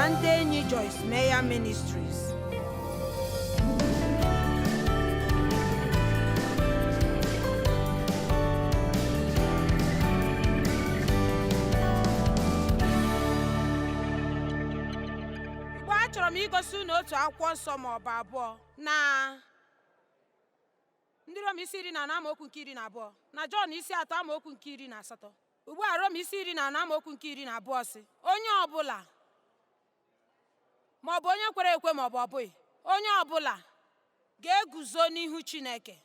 na ndị enyi Joyce Meyer Ministries. Igbo, achọrọ m igosi unu otu akwụkwọ nsọ ma ọ bụ abụọ na ndị Rom isi 14 amaokwu nke 12, na Jọn isi 3 amaokwu nke 18. Ugbu a Rom isi 14 amaokwu nke 12 sị, onye ọbụla ma ọ bụ onye kwere ekwe ma ọ bụ ọbụghị, onye ọbụla ga-eguzo n'ihu Chineke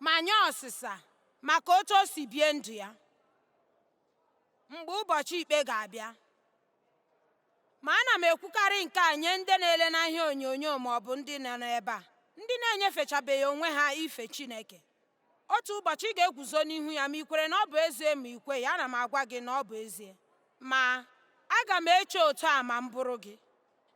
ma nye ọsịsa maka otu o si bie ndụ ya mgbe ụbọchị ikpe ga-abịa. Ma ana m ekwukarị nke a nye ndị na-ele na ihe onyonyo ma ọ bụ ndị nọ n'ebe a, ndị na-enyefechabeghị onwe ha ife Chineke. Otu ụbọchị ị ga-eguzo n'ihu ya ma ị kwere na ọ bụ ezie ma ị kweghị. Ana m agwa gị na ọ bụ ezie, ma aga m eche otu a ma m bụrụ gị.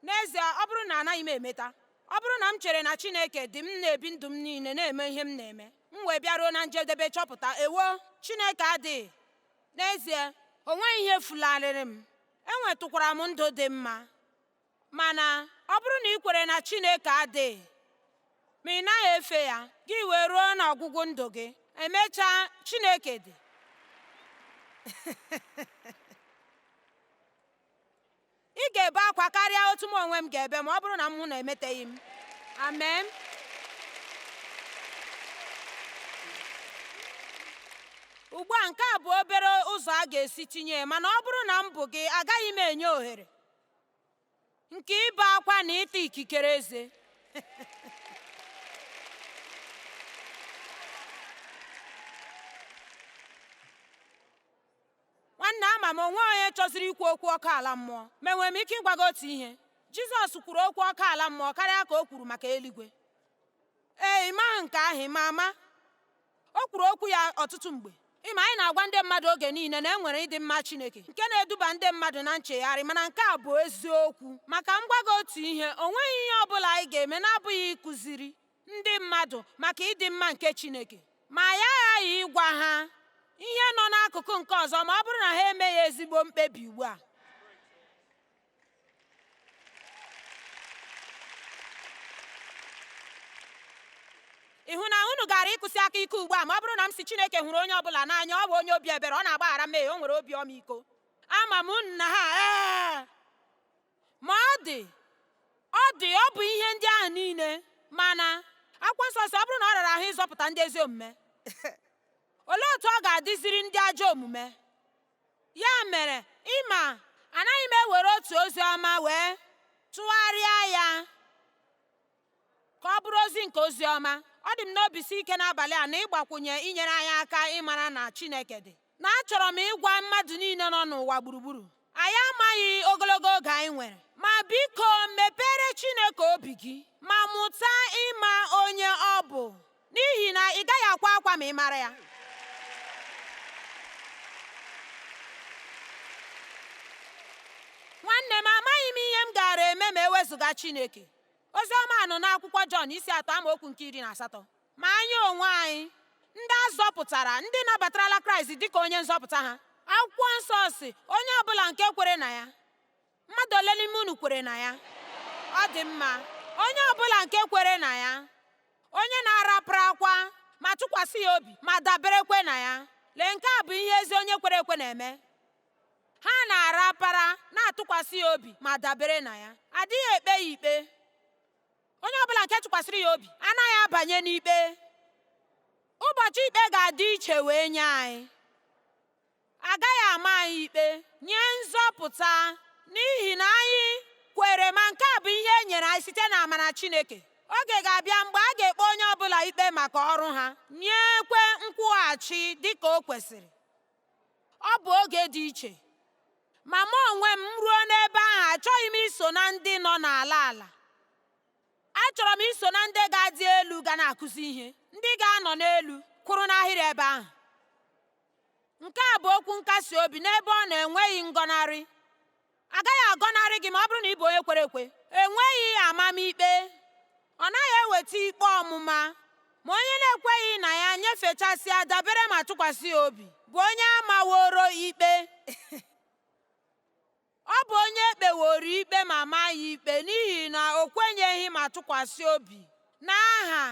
N'ezie, ọ bụrụ na anaghị m emeta, ọ bụrụ na m chere na Chineke dị, m na-ebi ndụ m niile na-eme ihe m na-eme, m wee bịaruo na njedebe chọpụta ewo Chineke adịghị. N'ezie, o nweghị ihe fularịrị m, enwetụkwara m ndụ dị mma. Mana ọ bụrụ na ị kwere na Chineke adịghị ma ị naghị efe ya, gị wee ruo n'ọgwụgwụ ndụ gị, emechaa Chineke dị. Ị ga-ebe akwa karịa otu m onwe m ga-ebe ma ọ bụrụ na m hụ na emeteghị m. Amen. Ugbu a, nke a bụ obere ụzọ a ga-esi tinye, mana ọ bụrụ na m bụ gị, agaghị m enye ohere nke ibe akwa na ịta ikikere eze. Nwanne, ama m onwe onye chọziri ikwu okwu ọkụ ala mmụọ, ma enwere m ike ịgwa gị otu ihe. Jizọs kwuru okwu ọkụ ala mmụọ karịa ka o kwuru maka eluigwe. Ee, ịma nke ahụ ma ama. O kwuru okwu ya ọtụtụ mgbe. Ịma, anyị na-agwa ndị mmadụ oge niile na enwere ịdị mma Chineke nke na-eduba ndị mmadụ na nchegharị, mana nke a bụ eziokwu. Maka m gwa gị otu ihe, o nweghị ihe ọ bụla anyị ga-eme na-abụghị ịkụziri ndị mmadụ maka ịdị mma nke Chineke. Ma ya aghaghị ịgwa ha ihe nọ n'akụkụ nke ọzọ ma ọ bụrụ na ha emeghị ezigbo mkpebi ugbu a. Ị hụ na unu gara ịkwụsị aka ike ugbu a ma ọ bụrụ na m si Chineke hụrụ onye ọbụla n'anya, ọ bụ onye obi ebere, ọ na-agbaghara mmehie, o nwere obi ọmịiko. Ama m unu na ha ma ọ bụ ihe ndị ahụ niile. Mana akwụkwọ nsọ sị ọ bụrụ na ọ rara ahụ ịzọpụta ndị ezi omume, olee otu ọ ga-adịziri ndị ajọ omume? Ya mere, ịma, anaghị m ewere otu ozi ọma wee tụgharịa ya ka ọ bụrụ ozi nke ozi ọma. Ọ dị m n'obi si ike n'abalị a na ịgbakwunye inyere anyị aka ịmara na Chineke dị. Na achọrọ m ịgwa mmadụ niile nọ n'ụwa gburugburu, anyị amaghị ogologo oge anyị nwere, ma biko mepere Chineke obi gị ma mụta ịma onye ọ bụ, n'ihi na ị gaghị akwa akwa ma ị mara ya. Nwanne m, amaghị m ihe m gaara eme ma ewezụga Chineke. Oziọma nọ n'akwụkwọ Jọn isi 3 amaokwu nke 18. Ma anyị onwe anyị, ndị a zọpụtara, ndị nabatarala Kraịst dịka onye nzọpụta ha, akwụkwọ nsọ si onye ọbụla nke kwere na ya. Mmadụ ole n'ime unu kwere na ya? Ọ dị mma. Onye ọbụla nke kwere na ya, onye na-arapara akwa ma tụkwasị ya obi ma daberekwe na ya. Lee, nke a bụ ihe ezi onye kwere ekwe na-eme. Ha na-arapara, na-atụkwasị ya obi ma dabere na ya. Adịghị ekpe ya ikpe. Onye ọbụla nke tụkwasịrị ya obi anaghị abanye n'ikpe. Ụbọchị ikpe ga-adị iche wee nye anyị. Agaghị ama anyị ikpe, nye nzọpụta, n'ihi na anyị kwere, ma nke a bụ ihe e nyere anyị site na amara Chineke. Oge ga-abịa mgbe a ga-ekpe onye ọbụla ikpe maka ọrụ ha, nyekwe nkwụghachi dịka o kwesịrị. Ọ bụ oge dị iche. Ma mụ onwe m ruo n'ebe ahụ, achọghị m iso na ndị nọ n'ala ala. Achọrọ m iso na ndị ga-adị elu ga na-akụzi ihe, ndị ga-anọ n'elu kwụrụ n'ahịrị ebe ahụ. Nke a bụ okwu nkasi obi n'ebe ọ na-enweghị ngọnarị. Agaghị agọnarị gị ma ọ bụrụ na ị bụ onye kwere ekwe. Enweghị amamikpe. Ọ naghị eweta ikpe ọmụma, ma onye na-ekweghị na ya nyefechasịa dabere ma tụkwasị ya obi bụ onye amaworo ikpe. ọ bụ onye ekpeworo ikpe ma maa ya ikpe n'ihi na o kwenyeghị ma tụkwasị obi n'aha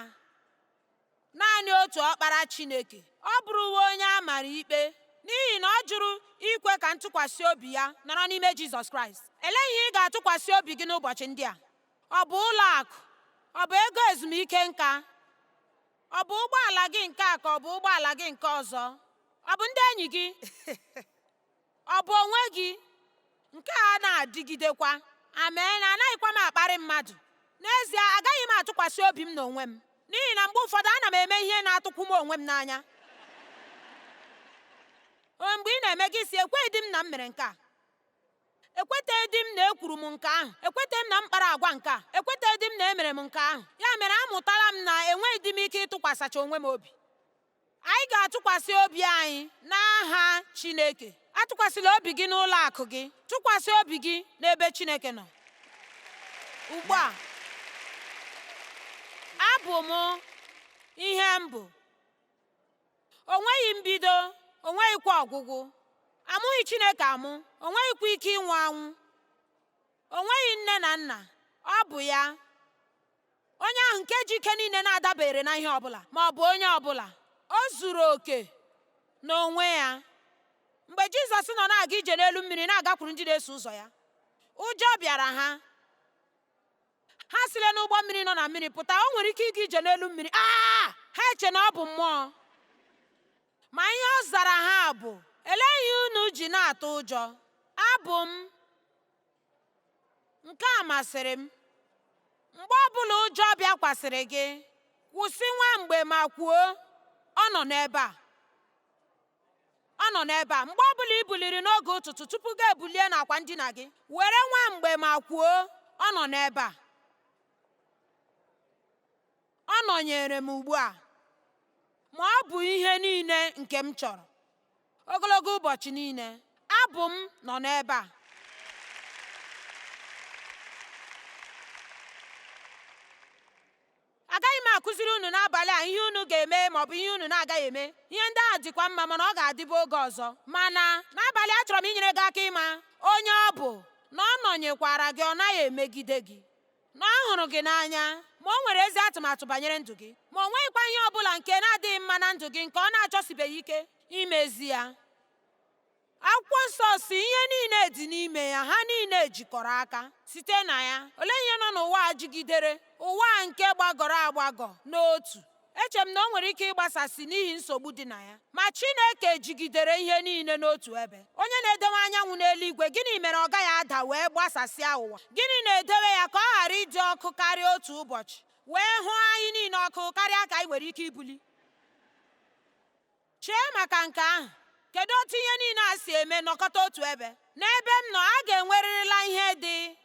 naanị otu ọkpara Chineke. Ọ bụrụwo onye a mara ikpe n'ihi na ọ jụrụ ikwe ka ntụkwasị obi ya nọrọ n'ime Jizọs Kraịst. Elee ihe ị ga-atụkwasị obi gị n'ụbọchị ndị a? Ọ bụ ụlọ akụ? Ọ bụ ego ezumike nka? Ọ bụ ụgbọala gị nke a ka ọ bụ ụgbọala gị nke ọzọ? Ọ bụ ndị enyi gị? Ọ bụ onwe gị? Nke a na-adịgidekwa. Amen. Anaghịkwa m akparị mmadụ. N'ezie, agaghị m atụkwasị obi m n'onwe m, n'ihi na mgbe ụfọdụ ana m eme ihe na-atụkwu m onwe m n'anya. Mgbe ị na-eme gị si ekweghị m na m mere nke a, ekweteghị m na ekwuru m nke ahụ, ekweteghị m na m kpara agwa nke a, ekweteghị m na emere m nke ahụ. Ya mere amụtala m na enweghị m ike ịtụkwasịcha onwe m obi. Anyị ga-atụkwasị obi anyị n'aha Chineke. Atụkwasịla obi gị n'ụlọ akụ gị, tụkwasị obi gị n'ebe Chineke nọ. Ugbu a, abụ m ihe m bụ. O nweghị mbido, o nweghịkwa ọgwụgwụ. Amụghị Chineke amụ, o nweghịkwa ike ịnwụ anwụ. O nweghị nne na nna, ọ bụ ya. Onye ahụ nke ji ike niile na-adabere na ihe ọbụla ma ọ bụ onye ọbụla. O zuru oke n'onwe ya. Mgbe Jizọs nọ na-aga ije n'elu mmiri na-agakwuru ndị na-eso ụzọ ya, ụjọ bịara ha. Ha sile n'ụgbọ mmiri nọ na mmiri pụta. O nwere ike ịga ije n'elu mmiri. Ha eche na ọ bụ mmụọ. Ma ihe ọ zara ha bụ, elee ihe unu ji na-atụ ụjọ? Abụ m. Nke a masịrị m. Mgbe ọbụla ụjọ bịakwasịrị gị, kwụsị nwa mgbe ma kwuo, ọ nọ n'ebe a. Ọ nọ n'ebe a. Mgbe ọbụla i buliri n'oge ụtụtụ tupu gị ebulie n'akwa ndina gị, were nwa mgbe ma kwuo, ọ nọ n'ebe a. Ọ nọnyere m ugbu a. Ma ọ bụ ihe niile nke m chọrọ. Ogologo ụbọchị niile, abụ m nọ n'ebe a. Agaghị m akụziri unu n'abalị a ihe unu ga-eme maọbụ ihe unu na-agaghị eme. Ihe ndị ahụ dịkwa mma, mana ọ ga-adịbụ oge ọzọ. Mana n'abalị a chọrọ m inyere gị aka ịma onye ọ bụ, na ọ nọnyekwara gị, ọ naghị emegide gị, na ọ hụrụ gị n'anya, ma o nwere ezi atụmatụ banyere ndụ gị, ma o nweghịkwa ihe ọbụla nke na-adịghị mma na ndụ gị nke ọ na-achọsibeghị ike imezi ya. Akwụkwọ nsọ si ihe niile dị n'ime ya, ha niile jikọrọ aka site na ya. Olee ihe nọ n'ụwa a jigidere, ụwa nke gbagọrọ agbagọ n'otu? Eche m na o nwere ike ịgbasasị n'ihi nsogbu dị na ya. Ma Chineke jigidere ihe niile n'otu ebe. Onye na-edewe anyanwụ n'eluigwe, gịnị mere ọ gaghị ada wee gbasasịa ụwa? Gịnị na-edewe ya ka ọ ghara ịdị ọkụ karịa otu ụbọchị, wee hụ anyị niile ọkụ karịa ka anyị nwere ike ibuli? Chee maka nke ahụ. Kedu otu ihe niile a si eme nọkọta otu ebe? N'ebe m nọ, a ga-enwerịrịla ihe dị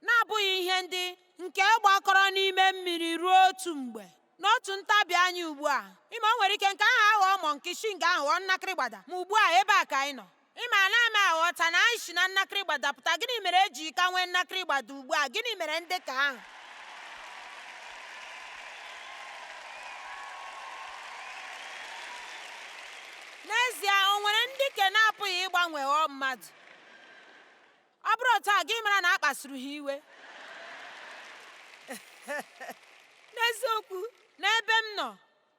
na-abụghị ihe ndị nke gbakọrọ n'ime mmiri ruo otu mgbe. N'otu ntabi anya ugbu a, ịma o nwere ike nke ahụ aghọọ mọnkishi, nke ahụ ghọọ nnakịrịgbada. Ma ugbu a, ebe a ka anyị nọ. Ịma ana m aghọta na anyị si na nnakịrịgbada pụta. Gịnị mere eji ka nwee nnakịrịgbada ugbu a? Gịnị mere ndị ka ahụ? N'ezie, o nwere ndị ke na-apụghị ịgbanwe ghọọ mmadụ. Ọ bụrụ otu a, gị mara na a kpasuru ha iwe. N'eziokwu, n'ebe m nọ,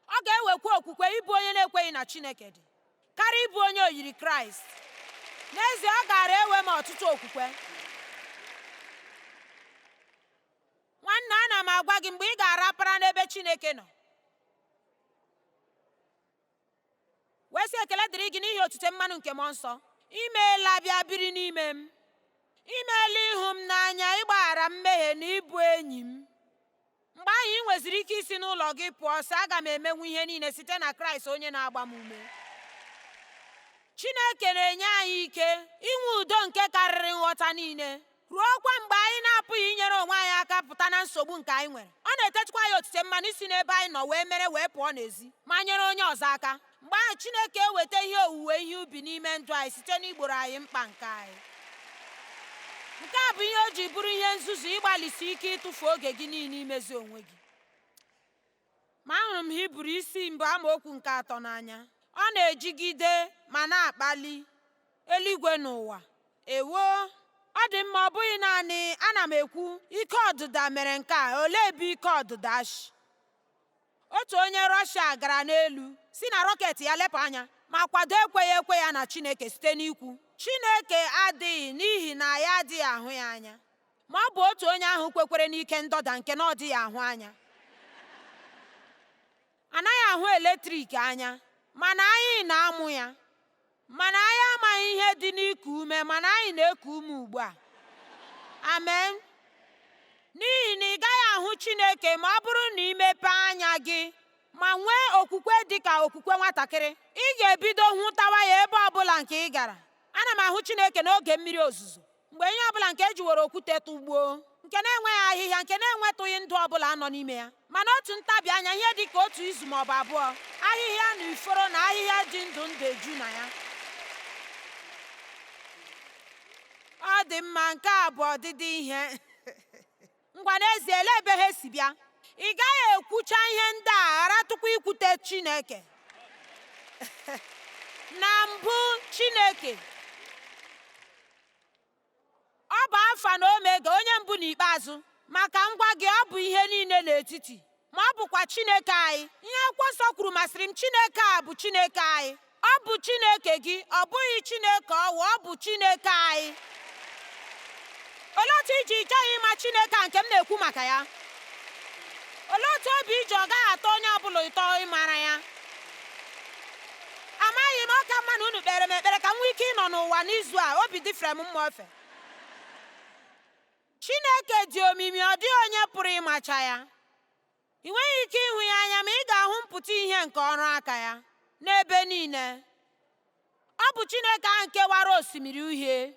ọ ga-ewekwa okwukwe ịbụ onye na-ekweghị na Chineke dị karịa ịbụ onye oyiri Kraịst. N'ezie, ọ gaara ewe m ọtụtụ okwukwe. Nwanne, ana m agwa gị, mgbe ị ga-arapara n'ebe Chineke nọ, wee sị ekele dịrị gị n'ihi otute mmanụ nke mmụọ nsọ. Imeela bịa biri n'ime m. Imeela ịhụ m n'anya, ịgbaghara mmehie na ịbụ enyi m. Mgbe ahụ ị nweziri ike isi n'ụlọ gị pụọ sị, aga m emenwu ihe niile site na Kraịst onye na-agba m ume. Chineke na-enye anyị ike inwe udo nke karịrị nghọta niile, ruokwa mgbe anyị na-apụghị inyere onwe anyị aka pụta na nsogbu nke anyị nwere. Ọ na-etechukwa ya otute mmanụ isi n'ebe anyị nọ wee mere wee pụọ n'ezi ma nyere onye ọzọ aka. Mgbe ahụ Chineke eweta ihe owuwe ihe ubi n'ime ndụ anyị site n'igboro anyị mkpa nke anyị. Nke a bụ ihe o ji bụrụ ihe nzuzu ịgbalịsi ike ịtụfu oge gị niile imezi onwe gị. Ma ahụrụ m Hibru isi mbụ amaokwu nke 3 n'anya. Ọ na-ejigide ma na-akpali eluigwe n'ụwa. Ewo, ọ dị mma, ọ bụghị naanị ana m ekwu ike ọdụda mere nke a. Olee ebe ike ọdụda shi? Otu onye Rọshia gara n'elu si na rọket ya lepụ anya ma kwado ekweghị ekwe ya na Chineke site n'ikwu Chineke adịghị n'ihi na ya adịghị ahụ ya anya. Ma ọ bụ otu onye ahụ kwekwere n'ike ndọda nke na ọ dịghị ahụ anya. Anaghị ahụ eletrik anya mana anyị na-amụ ya. Mana anyị amaghị ihe dị n'iku ume, mana anyị na-eku ume ugbu a. Amen. N'ihi na ị gaghị ahụ Chineke ma ọ bụrụ na ị mepee anya gị ma nwee okwukwe dị ka okwukwe nwatakịrị. Ị ga-ebido hụtawa ya ebe ọbụla nke ị gara. Ana m ahụ Chineke n'oge mmiri ozuzo, mgbe ihe ọbụla nke ejiwere okwute tụgbuo, nke na-enweghị ahịhịa, nke na-enwetụghị ndụ ọbụla nọ n'ime ya. Mana otu ntabi anya, ihe dị ka otu izu ma ọ bụ abụọ, ahịhịa na iforo na ahịhịa dị ndụ ndụ eju na ya. Ọ dị mma, nke a bụ ọdịdị ihe. Ngwa n'ezie, elee ebe ha si bịa? Ị gaghị ekwucha ihe ndị a ghara tupu ikwute Chineke. Na mbụ, Chineke ọ bụ Alfa na Omega, onye mbụ na ikpeazụ. Maka ngwa gị, ọ bụ ihe niile n'etiti, ma ọ bụkwa Chineke anyị. Ihe Akwụkwọ Nsọ kwuru masịrị m. Chineke a bụ Chineke anyị. Ọ bụ Chineke gị, ọ bụghị Chineke ọwa, ọ bụ Chineke anyị. Olee otu iji chọghị ịma Chineke a nke m na-ekwu maka ya? Olee otu obi iji ọ gaghị atọ onye ọbụla ụtọ ịmara ya? Amaghị m, ọ ka mma na unu kpere m ekpere ka m nwee ike ịnọ n'ụwa n'izu a. Obi dịfere m mma ofe. Chineke dị omimi, ọ dịghị onye pụrụ ịmacha ya. Ị nweghị ike ịhụ ya anya, ma ị ga-ahụ mpụta ihe nke ọrụ aka ya n'ebe niile. Ọ bụ Chineke ahụ kewara osimiri uhie.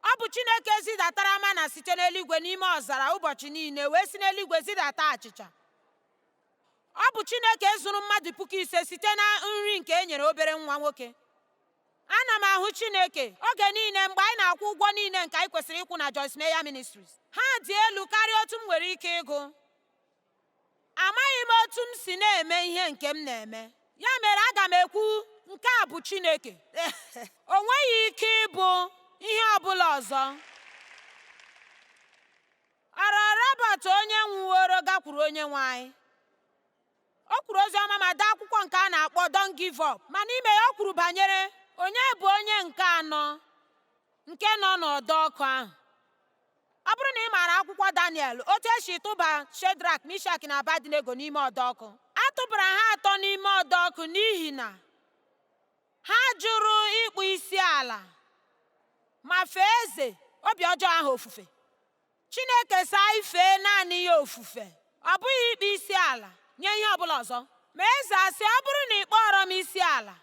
Ọ bụ Chineke zidatara mana site n'eluigwe n'ime ọzara ụbọchị niile, wee si n'eluigwe zidata achịcha. Ọ bụ Chineke zụrụ mmadụ 5,000 site na nri nke e nyere obere nwa nwoke. Ana m ahụ Chineke oge niile mgbe anyị na-akwụ ụgwọ niile nke anyị kwesịrị ịkwụ na Joyce Meyer Ministries. Ha dị elu karịa otu m nwere ike ịgụ. Amaghị m otu m si na-eme ihe nke m na-eme. Ya mere aga m ekwu nke a bụ Chineke. O nweghị ike ịbụ ihe ọbụla ọzọ. Ara Robert onye nwuworo gakwuru onye nwe anyị. O kwuru ozi ọma ma dee akwụkwọ nke a na-akpọ Don't Give Up. Ma n'ime ya o kwuru banyere onye bụ onye nke anọ nke nọ n'ọdọ ọkụ ahụ. Ọ bụrụ na ị maara akwụkwọ Daniel, otu esi tụba Shedrak, Mishak na Abednego n'ime ọdọ ọkụ. A tụbara ha atọ n'ime ọdọ ọkụ n'ihi na ha jụrụ ịkpụ isi ala ma fee eze obi ọjọọ ahụ ofufe. Chineke saa ife naanị ya ofufe, ọ bụghị ịkpụ isi ala nye ihe ọbụla ọzọ. Ma eze asị, ọ bụrụ na ị kpọrọ m isi ala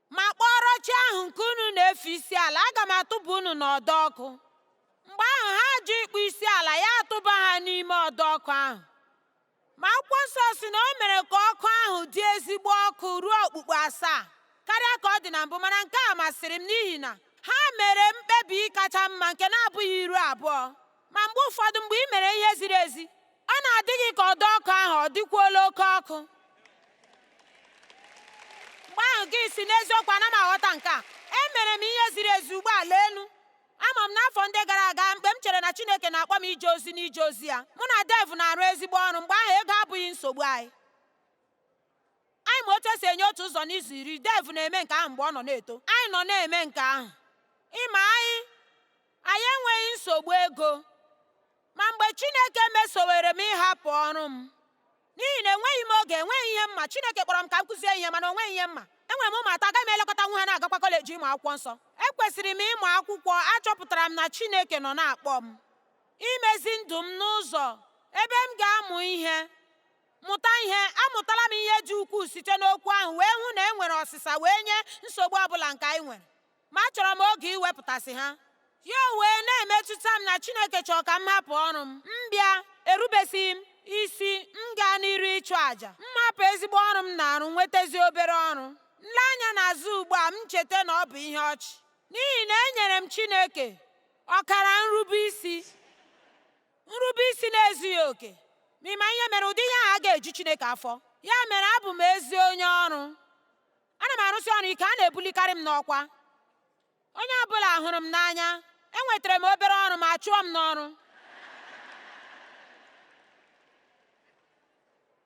ma kpọrọ chi ahụ nke unu na-efe isi ala, aga m atụba unu n'ọdọ ọkụ. Mgbe ahụ ha jụ ịkpụ isi ala, ya atụba ha n'ime ọdọ ọkụ ahụ. Ma Akwụkwọ Nsọ si na o mere ka ọkụ ahụ dị ezigbo ọkụ ruo okpukpu 7 karịa ka ọ dị na mbụ. Mana nke a masịrị m n'ihi na ha mere mkpebi kacha mma nke na-abụghị iru abụọ. Ma mgbe ụfọdụ, mgbe ị mere ihe ziri ezi, ọ na-adị gị ka ọdọ ọkụ ahụ ọ dịkwuola oke ọkụ. Mgbe ahụ gị si, n'eziokwu ana m aghọta nke a. Emere m ihe ziri ezi, ugbu a lee elu. Ama m n'afọ ndị gara aga, mgbe m chere na Chineke na-akpọ m ije ozi n'ije ozi ya, mụ na Dev na-arụ ezigbo ọrụ. Mgbe ahụ ego abụghị nsogbu anyị. Anyị ma otu esi enye otu ụzọ n'izu 10. Dev na-eme nke ahụ mgbe ọ nọ na-eto. Anyị nọ na-eme nke ahụ. Ịma, anyị enweghị nsogbu ego. Ma mgbe Chineke mesowere m ịhapụ ọrụ m n'ihi na enweghị m oge, enweghị ihe mma, Chineke kpọrọ m ka m kụzie ihe, mana onweghị ihe mma. Enwere m ụmụ atọ, agaghị m elekọta nwa ha na-agakwa kọleji ịmụ akwụkwọ nsọ. Ekwesịrị m ịmụ akwụkwọ. Achọpụtara m na Chineke nọ na-akpọ m imezi ndụ m n'ụzọ ebe m ga-amụ ihe, mụta ihe. Amụtala m ihe dị ukwuu site n'okwu ahụ, wee hụ na e nwere ọsịsa wee nye nsogbu ọbụla nke anyị nwere. Ma achọrọ m oge iwepụtasị ha. Ya wee na-emetụta m na Chineke chọrọ ka m hapụ ọrụ m. M bịa erubesighị m isi, m gaa n'iru ịchụ àjà. M hapụ ezigbo ọrụ m na-arụ, nwetazi obere ọrụ. Nle anya n'azụ ugbu a, m cheta na ọ bụ ihe ọchị, n'ihi na enyere m Chineke ọkara nrube isi na-ezughị oke. Ma ịma ihe mere, ụdị ihe ahụ a ga-eju Chineke afọ. Ya mere, abụ m ezi onye ọrụ. Ana m arụsị ọrụ ike, a na-ebulikarị m n'ọkwa. onye ọbụla hụrụ m n'anya. Enwetara m obere ọrụ ma chụọ m n'ọrụ.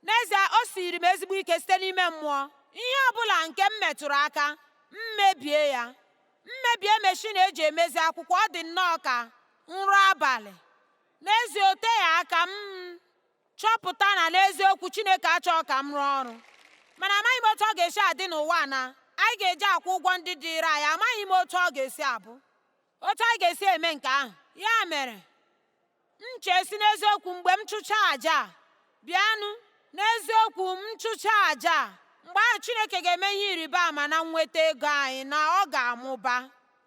N'ezie, o siri m ezigbo ike site n'ime mmụọ. Ihe ọbụla nke m metụrụ aka, m mebie ya. Mmebie meshin eji emezi akwụkwọ, ọ dị nnọọ ka nrọ abalị. N'ezie, o teghị aka m chọpụta na n'eziokwu Chineke achọghị ka m rụọ ọrụ. Mana amaghị m otu ọ ga-esi adị n'ụwa na anyị ga-eji akwụ ụgwọ ndị dịịrị anyị. Amaghị m otu ọ ga-esi abụ, otu anyị ga-esi eme nke ahụ. Ya mere, m chee si n'eziokwu mgbe m chụchaa àjà a, bịanụ, n'eziokwu m chụchaa àjà a, mgbe ahụ Chineke ga-eme ihe ịrịba ama na nnweta ego anyị, na ọ ga-amụba,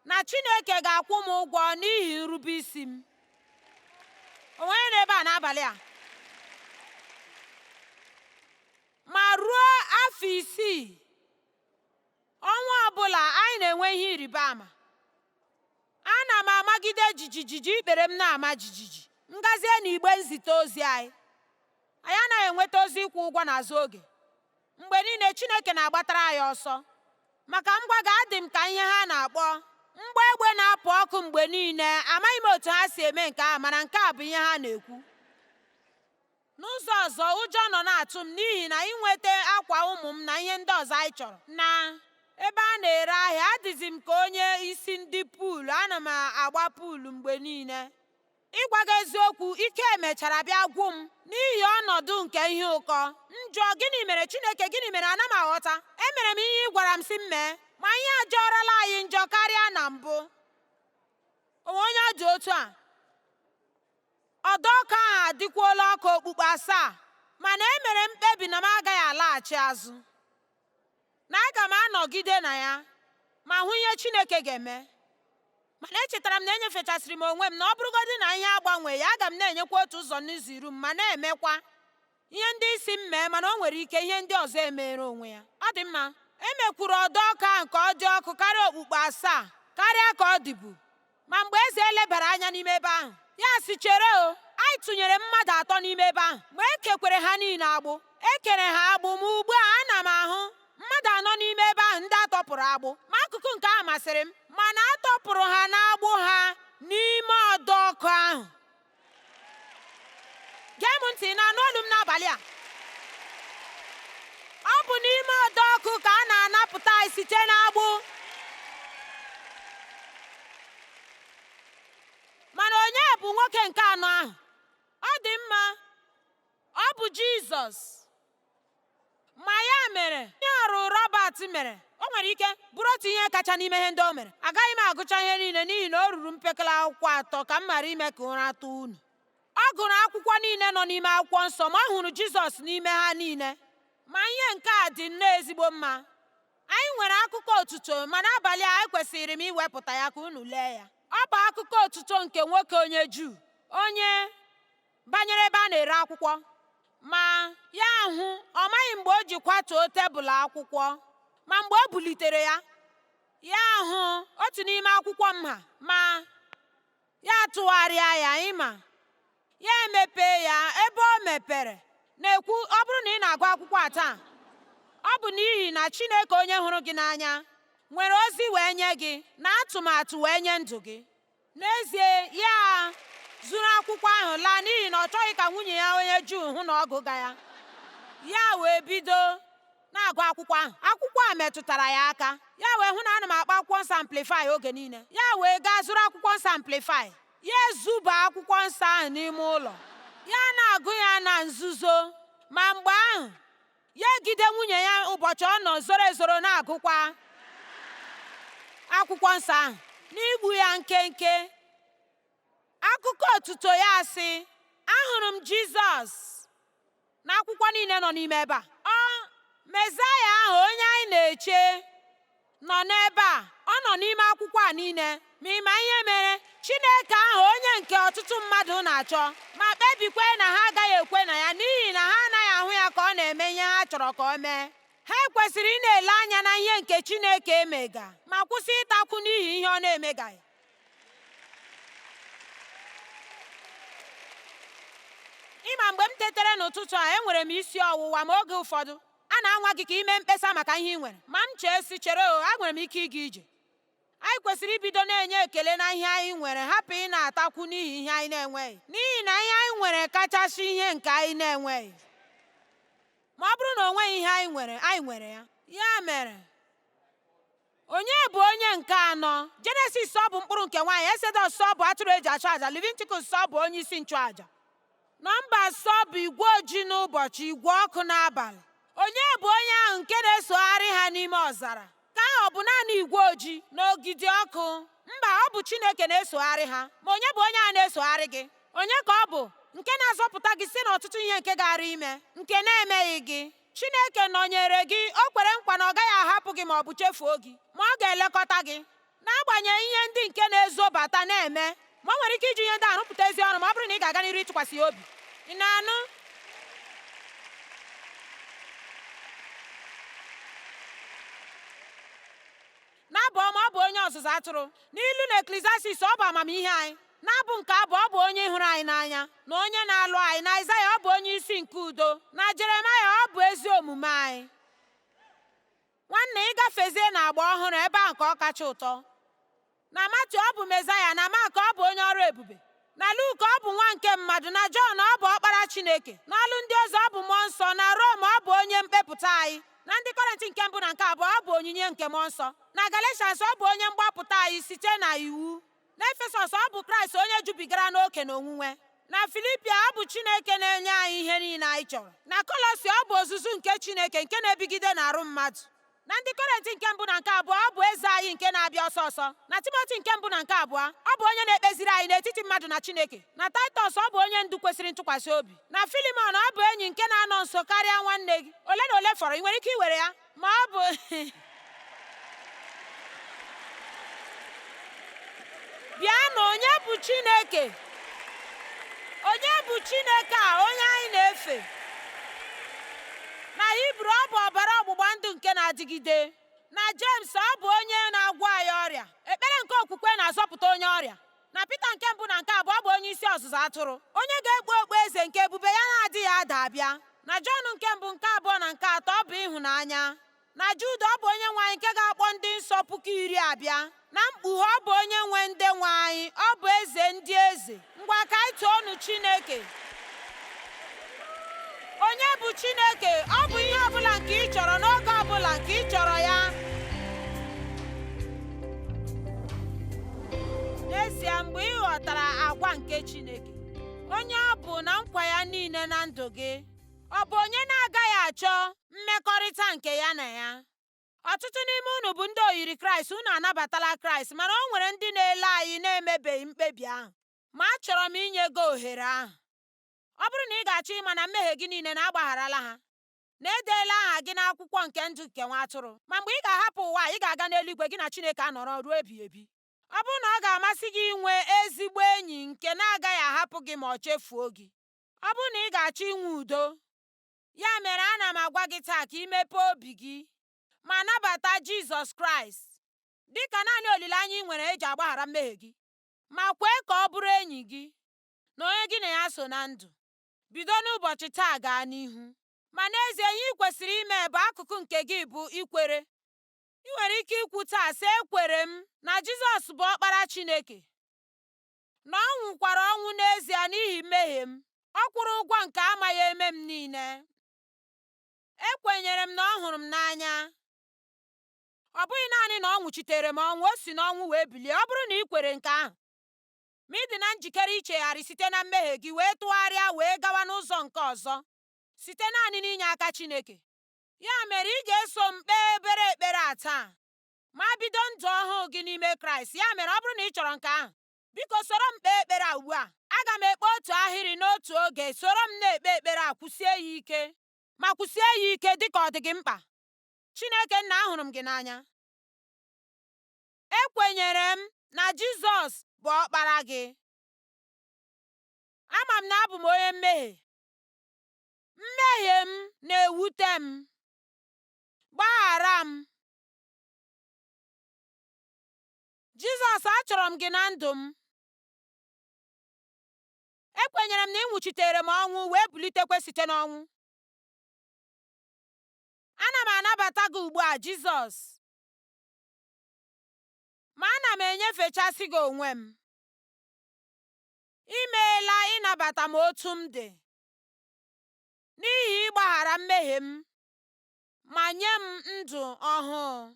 na Chineke ga-akwụ m ụgwọ n'ihi nrube isi m. O nwere n'ebe a n'abalị a. Ma ruo afọ 6, ọnwa ọbụla anyị na-enwe ihe ịrịba ama. Ana m amagide jijiji, ikpere m na-ama jijiji. M gazie n'igbe nzite ozi anyị anaghị enweta ozi ịkwụ ụgwọ n'azụ oge. Mgbe niile Chineke na-agbatara anyị ọsọ. Maka ngwa ga-adị m ka ihe ha na-akpọ mgbe egbe na-apụ ọkụ mgbe niile. Amaghị m otu ha si eme nke a, mana nke a bụ ihe ha na-ekwu. N'ụzọ ọzọ, ụjọ nọ na-atụ m n'ihi na inweta akwa ụmụ m na ihe ndị ọzọ anyị chọrọ na ebe a na-ere ahịa adịzi m ka onye isi ndị puulu. Ana m agba puulu mgbe niile. Ịgwa gị eziokwu, ike mechara bịa gwụ m n'ihi ọnọdụ nke ihe ụkọ. Njọ, gịnị mere Chineke, gịnị mere? Ana m aghọta. Emere m ihe ị gwara m si m mee, ma ihe ajọrọla anyị njọ karịa na mbụ. Onwe onye ọ dị otu a. Ọdọ ọkụ ahụ adịkwuola ọkụ okpukpe 7, mana emere m mkpebi na m agaghị alaghachi azụ, na aga m anọgide na ya ma hụ ihe Chineke ga-eme. Mana echetara m na enyefechasịrị m onwe m, na ọ bụrụgodị na ihe agbanwe ya, aga m na-enyekwa otu ụzọ n'izu iru m, ma na-emekwa ihe ndị isi m mee. Mana o nwere ike ihe ndị ọzọ emere onwe ya. Ọ dị mma, emekwuru ọdọ ọkụ ahụ ka ọ dị ọkụ karịa okpukpe 7, karịa ka ọ dịbu. Ma mgbe eze elebara anya n'ime ebe ahụ, ya si, chere o, anyị tụnyere mmadụ 3 n'ime ebe ahụ. Mgbe ekekwere ha niile agbụ, ekere ha agbụ, ma ugbu a ana m ahụ mmadụ 4 n'ime ebe ahụ ndị atọpụrụ agbụ. Ma akụkụ nke ahụ masịrị m, mana atọpụrụ ha n'agbụ ha n'ime ọdọ ọkụ ahụ. Gee m ntị, na n'olu m n'abalị a. Ọ bụ n'ime ọdọ ọkụ ka a na-anapụta anyị site n'agbụ. Mana onye bụ nwoke nke 4 ahụ? Ọ dị mma, ọ bụ Jizọs. Ma ya mere, ihe ọrụ Robert mere, o nwere ike bụrụ otu ihe kacha n'ime ihe ndị o mere. Agaghị m agụcha ihe niile n'ihi na o ruru mpekele akwụkwọ 3 ka m ghara ime ka ụra tụọ unu. Ọ gụrụ akwụkwọ niile nọ n'ime akwụkwọ nsọ, ma ọ hụrụ Jizọs n'ime ha niile. Ma ihe nke a dị nnọọ ezigbo mma. Anyị nwere akụkọ otuto, ma n'abalị a ekwesịrị m iwepụta ya ka unu lee ya. Ọ bụ akụkọ otuto nke nwoke onye Juu, onye banyere ebe a na-ere akwụkwọ. Ma ya hụ, ọ maghị mgbe o ji kwatuo tebụl akwụkwọ. Ma mgbe o bulitere ya, ya hụ otu n'ime akwụkwọ m ma ya tụgharịa ya, ịma ya emepe ya. Ebe o mepere na-ekwu, ọ bụrụ na ị na-agụ akwụkwọ a taa, ọ bụ n'ihi na Chineke onye hụrụ gị n'anya nwere ozi wee nye gị na atụmatụ wee nye ndụ gị. N'ezie, ya zuru akwụkwọ ahụ laa n'ihi na ọ chọghị ka nwunye ya onye Juu hụ na ọ gụga ya. Ya wee bido na-agụ akwụkwọ ahụ. Akwụkwọ a metụtara ya aka. Ya wee hụ na ana m akpa akwụkwọ nsọ Amplify oge niile. Ya wee gaa zụrụ akwụkwọ nsọ Amplify. Ya ezuba akwụkwọ nsọ ahụ n'ime ụlọ. Ya na-agụ ya na nzuzo. Ma mgbe ahụ, ya egide nwunye ya ụbọchị ọ nọ zoro ezoro na-agụkwa akwụkwọ nsọ ahụ n'igbu ya nkenke. Akụkọ otuto ya sị, ahụrụ m Jizọs n'akwụkwọ niile nọ n'ime ebe a. Mesaya ahụ onye anyị na-eche nọ n'ebe a. Ọ nọ n'ime akwụkwọ a niile. Ma ịma ihe mere, Chineke ahụ onye nke ọtụtụ mmadụ na-achọ, ma kpebikwe na ha agaghị ekwe na ya n'ihi na ha anaghị ahụ ya ka ọ na-eme ihe ha chọrọ ka o mee. Ha kwesịrị ị na-ele anya na ihe nke Chineke emega, ma kwụsị ịtakwu n'ihi ihe ọ na-emegaghị. Ịma, mgbe m tetere n'ụtụtụ a, enwere m isi ọwụwa, ma oge ụfọdụ a na-anwa gị ka ime mkpesa maka ihe ị nwere. Ma m chee si, chere o, enwere m ike ịga ije. anyị kwesịrị ibido na-enye ekele na ihe anyị nwere, hapụ ị na-atakwu n'ihi ihe anyị na-enweghị, n'ihi na ihe anyị nwere kachasị ihe nke anyị na-enweghị. Ma ọ bụrụ na o nweghị ihe anyị nwere ya. Ya mere, onye bụ onye nke anọ? Jenesis ọ bụ mkpụrụ nke nwaanyị, Exodus ọ bụ atụrụ eji achụ aja, Leviticus ọ bụ onye isi nchụaja, Numbers ọ bụ igwe ojii n'ụbọchị, igwe ọkụ n'abalị. Onye bụ onye ahụ nke na-esogharị ha n'ime ọzara? Ka ahụ ọ bụ naanị igwe ojii na ogidi ọkụ? Mba, ọ bụ Chineke na-esogharị ha. Ma onye bụ onye ahụ na-esogharị gị? Onye ka ọ bụ nke na-azọpụta gị site n'ọtụtụ ihe nke gara ime nke na-emeghị gị? Chineke nọnyere gị. O kwere nkwa na ọ gaghị ahapụ gị ma ọ bụ chefuo gị, ma ọ ga-elekọta gị n'agbanyeghị ihe ndị nke na-ezobata na-eme. Ma o nwere ike iji ihe ndị a rụpụta ezi ọrụ ma ọ bụrụ na ị ga-aga n'iru ịtụkwasị ya obi. Ị na-anụ? N'abụ ọma, ọ bụ onye ọzụzụ atụrụ. N'ilu na Eklesiastis, ọ bụ amamihe anyị. N'abụ nke abụ, ọ bụ onye hụrụ anyị n'anya na onye na-alụ anyị. Na Aịzaya, ọ bụ onye isi nke udo. Na Jeremaya, ọ bụ ezi omume anyị. Nwanne, ị gafezie na agba ọhụrụ, ebe ahụ ka ọ kacha ụtọ. Na Matiu, ọ bụ Mesaya. Na Mak, ọ bụ onye ọrụ ebube. Na Luk, ọ bụ nwa nke mmadụ. Na Jọn, ọ bụ ọkpara Chineke. Na ọlụ ndị ọzọ, ọ bụ mmụọ nsọ. Na Rom, ọ bụ onye mkpepụta anyị. Na ndị Kọrịntị nke mbụ na nke abụọ, ọ bụ onyinye nke mmụọ nsọ. Na Galatians, ọ bụ onye mgbapụta anyị site na iwu. Na Efesọs, ọ bụ Kraịst onye jubigara n'oke na onwunwe. Na Filipia, ọ bụ Chineke na-enye anyị ihe niile anyị chọrọ. Na Kọlọsi, ọ bụ ozuzu nke Chineke nke na-ebigide n'arụ mmadụ. Na ndị Kọrịntị nke mbụ na nke abụọ, ọ bụ eze anyị nke na-abịa ọsọ ọsọ. Na Timoti nke mbụ na nke abụọ, ọ bụ onye na-ekpeziri anyị n'etiti mmadụ na Chineke. Na Taịtọs, ọ bụ onye ndu kwesịrị ntụkwasị obi. Na Filimon, ọ bụ enyi nke na-anọ nso karịa nwanne gị. Ole na ole fọrọ, ị nwere ike iwere ya, ma ọ bụ bịa na onye bụ Chineke? Onye bụ Chineke a onye anyị na-efe? Na Hibru, ọ bụ ọbara ọgbụgba ndụ nke na-adịgide. Na James, ọ bụ onye na-agwọ anyị ọrịa. Ekpere nke okwukwe na-azọpụta onye ọrịa. Na Pita nke mbụ na nke abụọ, ọ bụ onye isi ọzụzụ atụrụ, onye ga-ekpu okpu eze nke ebube ya na-adịghị ada abịa. Na Jọn nke mbụ, nke abụọ na nke atọ, ọ bụ ịhụnanya. Na Juda, ọ bụ onye nwe anyị nke ga-akpọ ndị nsọ 10,000 abịa. Na Mkpughe, ọ bụ onye nwe ndị nwe anyị, ọ bụ eze ndị eze. Ngwa ka anyị toonu Chineke. Onye bụ Chineke? Ọ bụ ihe ọbụla nke ị chọrọ n'oge ọbụla nke ị chọrọ ya. N'ezie, mgbe ị ghọtara agwa nke Chineke, onye ọ bụ na nkwa ya niile na ndụ gị, ọ bụ onye na-agaghị achọ mmekọrịta nke ya na ya? Ọtụtụ n'ime unu bụ ndị oyiri Kraịst, unu anabatala Kraịst, mana o nwere ndị na-ele anyị na-emebeghị mkpebi ahụ. Ma achọrọ m inye gị ohere ahụ. Ọ bụrụ na ị ga-achọ ịma na mmehie gị niile na-agbagharala ha, na edeela aha gị n'akwụkwọ nke ndụ nke nwa atụrụ, ma mgbe ị ga-ahapụ ụwa, ị ga-aga n'eluigwe, gị na Chineke anọrọ ruo ebighị ebi. Ọ bụrụ na ọ ga-amasị gị inwe ezigbo enyi nke na-agaghị ahapụ gị ma ọ chefuo gị, ọ bụrụ na ị ga-achọ inwe udo, ya mere ana m agwa gị taa ka ị mepee obi gị ma nabata Jizọs Kraịst dị ka naanị olileanya ị nwere eji agbaghara mmehie gị, ma kwee ka ọ bụrụ enyi gị na onye gị na ya so na ndụ. Bido n'ụbọchị taa gaa n'ihu. Ma n'ezie, ihe ị kwesịrị ime bụ akụkụ nke gị bụ ikwere. Ị nwere ike ikwu taa, sị, ekwere m na Jizọs bụ ọkpara Chineke, na ọ nwụkwara ọnwụ n'ezie n'ihi mmehie m. Ọ kwụrụ ụgwọ nke amaghị eme m niile. Ekwenyere m na ọ hụrụ m n'anya. Ọ bụghị naanị na ọ nwụchitere m ọnwụ, o si n'ọnwụ wee bilie. Ọ bụrụ na ị kwere nke ahụ, ma ị dị na njikere ichegharị site na mmehie gị wee tụgharịa wee gawa n'ụzọ nke ọzọ site naanị n'inye aka Chineke, ya mere ị ga-eso m kpee ekpere a taa ma bido ndụ ọhụụ gị n'ime Kraịst. Ya mere, ọ bụrụ na ị chọrọ nke ahụ, biko soro m kpee ekpere a ugbu a. Aga m ekpe otu ahịrị n'otu oge. Soro m na-ekpe ekpere a, kwụsie ya ike, ma kwụsie ya ike dị ka ọ dị gị mkpa. Chineke nna, ahụrụ m gị n'anya. Ekwenyere m na Jizọs bụ ọkpara gị. Ama m na abụ m onye mmehie. Mmehie m na-ewute m. Gbaghara m. Jizọs, achọrọ m gị na ndụ m. Ekwenyere m na ị nwụchitere m ọnwụ wee bulitekwa site n'ọnwụ. Ana m anabata gị ugbu a, Jizọs. Ma ga-enyefechasị gị onwe m. Imeela ịnabata m otu m dị, n'ihi ịgbaghara mmehie m ma nye m ndụ ọhụụ.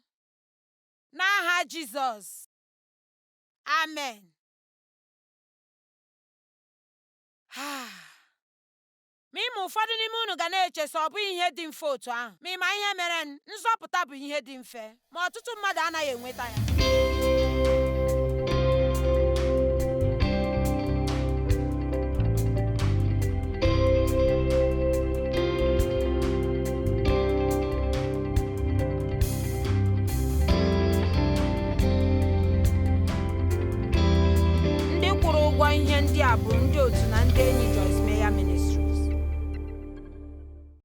N'aha Jizọs, amen. Ma ịma ụfọdụ n'ime unu ga na-eche sọ ọ bụghị ihe dị mfe otu ahụ. Ma ịma ihe mere, nzọpụta bụ ihe dị mfe, ma ọtụtụ mmadụ anaghị enweta ya. Ndị kwụrụ ụgwọ ihe ndị a bụ ndị otu na